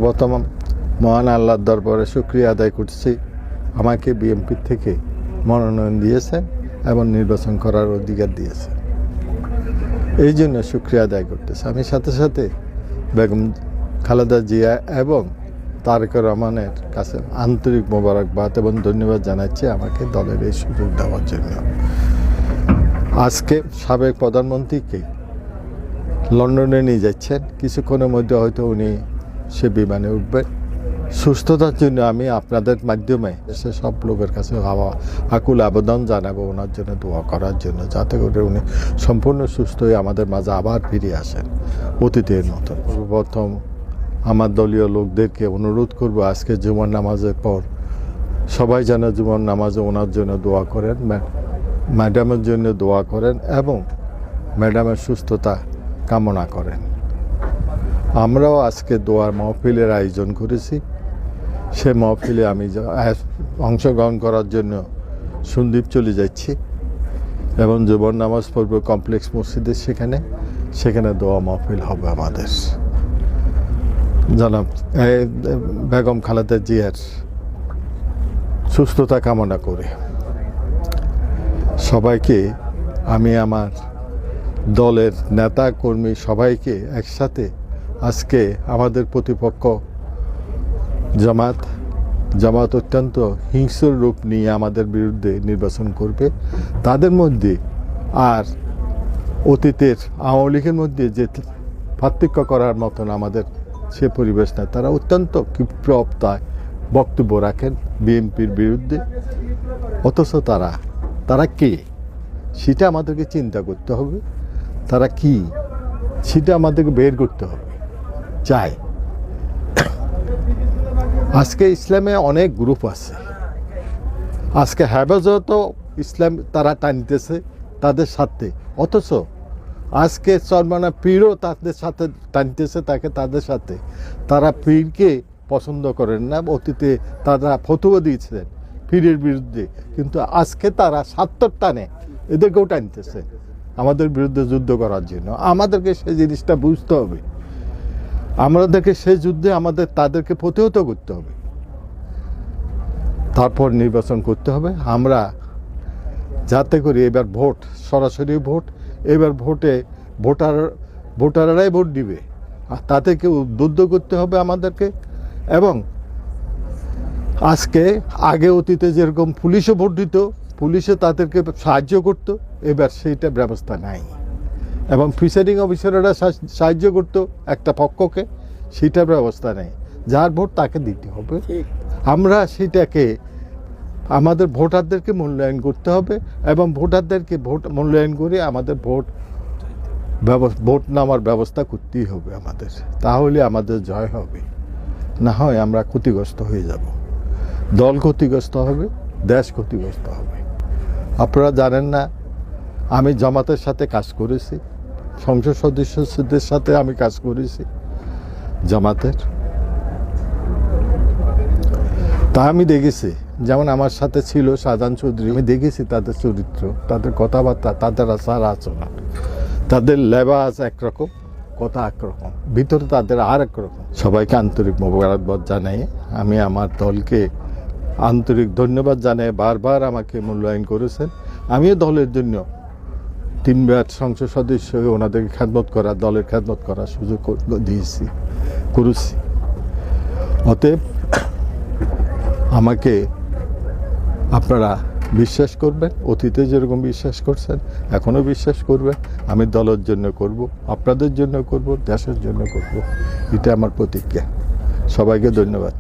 প্রথম মহান আল্লাহর দরবারে শুকরিয়া আদায় করছি, আমাকে বিএনপি থেকে মনোনয়ন দিয়েছেন এবং নির্বাচন করার অধিকার দিয়েছেন। এই জন্য শুকরিয়া আদায় করতেছি। আমি সাথে সাথে বেগম খালেদা জিয়া এবং তারেক রহমানের কাছে আন্তরিক মোবারকবাদ এবং ধন্যবাদ জানাচ্ছি আমাকে দলের এই সুযোগ দেওয়ার জন্য। আজকে সাবেক প্রধানমন্ত্রীকে লন্ডনে নিয়ে যাচ্ছেন, কিছুক্ষণের মধ্যে হয়তো উনি সে বিমানে উঠবেন। সুস্থতার জন্য আমি আপনাদের মাধ্যমে সে সব লোকের কাছে আকুল আবেদন জানাবো ওনার জন্য দোয়া করার জন্য, যাতে করে উনি সম্পূর্ণ সুস্থ হয়ে আমাদের মাঝে আবার ফিরে আসেন অতীতের মতো। প্রথম আমার দলীয় লোকদেরকে অনুরোধ করব, আজকে জুমার নামাজের পর সবাই যেন জুমার নামাজে ওনার জন্য দোয়া করেন, ম্যাডামের জন্য দোয়া করেন এবং ম্যাডামের সুস্থতা কামনা করেন। আমরাও আজকে দোয়ার মাহফিলের আয়োজন করেছি। সে মাহফিলে আমি অংশগ্রহণ করার জন্য সন্দ্বীপ চলে যাচ্ছি এবং জুমার নামাজ পড়ব কমপ্লেক্স মসজিদের সেখানে দোয়া মাহফিল হবে আমাদের। জনাব বেগম খালেদা জিয়ার সুস্থতা কামনা করে সবাইকে, আমি আমার দলের নেতা কর্মী সবাইকে একসাথে আজকে আমাদের প্রতিপক্ষ জামাত অত্যন্ত হিংস্র রূপ নিয়ে আমাদের বিরুদ্ধে নির্বাচন করবে। তাদের মধ্যে আর অতীতের আওয়ামী লীগের মধ্যে যে পার্থক্য করার মতন আমাদের সে পরিবেশ না। তারা অত্যন্ত ক্ষিপ্র অবস্থায় বক্তব্য রাখেন বিএনপির বিরুদ্ধে, অথচ তারা কে সেটা আমাদেরকে চিন্তা করতে হবে। তারা কি সেটা আমাদেরকে বের করতে হবে। চাই আজকে ইসলামে অনেক গ্রুপ আছে, আজকে হেফাজত ইসলাম তারা টানতেছে তাদের সাথে, অথচ আজকে চরমানা পীরও তাদের সাথে টানতেছে তাদের সাথে। তারা পীরকে পছন্দ করেন না, অতীতে তারা ফতোয়া দিয়েছিলেন পীরের বিরুদ্ধে, কিন্তু আজকে তারা স্বার্থের টানে এদেরকেও টানতেছে আমাদের বিরুদ্ধে যুদ্ধ করার জন্য। আমাদেরকে সেই জিনিসটা বুঝতে হবে, আমাদেরকে সেই যুদ্ধে তাদেরকে প্রতিহত করতে হবে, তারপর নির্বাচন করতে হবে। আমরা যাতে করি এবার ভোট সরাসরি ভোট, এবার ভোটাররাই ভোট দিবে, আর তাদেরকে উদ্বুদ্ধ করতে হবে আমাদেরকে। এবং আগে অতীতে যেরকম পুলিশও ভোট দিত, পুলিশে তাদেরকে সাহায্য করত, এবার সেইটা ব্যবস্থা নাই। এবং প্রিসাইডিং অফিসাররা সাহায্য করত একটা পক্ষকে, সেটার ব্যবস্থা নেই। যার ভোট তাকে দিতে হবে। আমরা সেটাকে আমাদের ভোটারদেরকে মূল্যায়ন করতে হবে এবং ভোটারদেরকে মূল্যায়ন করে আমাদের ভোট নেওয়ার ব্যবস্থা করতেই হবে আমাদের, তাহলে আমাদের জয় হবে। না হয় আমরা ক্ষতিগ্রস্ত হয়ে যাব, দল ক্ষতিগ্রস্ত হবে, দেশ ক্ষতিগ্রস্ত হবে। আপনারা জানেন না, আমি জামাতের সাথে কাজ করেছি, সংসদ সদস্যদের সাথে আমি কাজ করেছি জামাতের। তা আমি দেখেছি, যেমন আমার সাথে ছিল শাহজাহান চৌধুরী, আমি দেখেছি তাদের চরিত্র, তাদের কথাবার্তা, তাদের আচার আচরণ, তাদের লেবাস একরকম, কথা একরকম, ভিতরে তাদের আর একরকম। সবাইকে আন্তরিক মোবারকবাদ জানাই। আমি আমার দলকে আন্তরিক ধন্যবাদ জানাই, বারবার আমাকে মূল্যায়ন করেছেন। আমিও দলের জন্য 3 বার সংসদ সদস্য হয়ে ওনাদেরকে দলের খেদমত করার সুযোগ করেছি। অতএব আমাকে আপনারা বিশ্বাস করবেন, অতীতে যেরকম বিশ্বাস করছেন এখনও বিশ্বাস করবেন। আমি দলের জন্য করব, আপনাদের জন্য করব, দেশের জন্য করব, এটা আমার প্রতিজ্ঞা। সবাইকে ধন্যবাদ।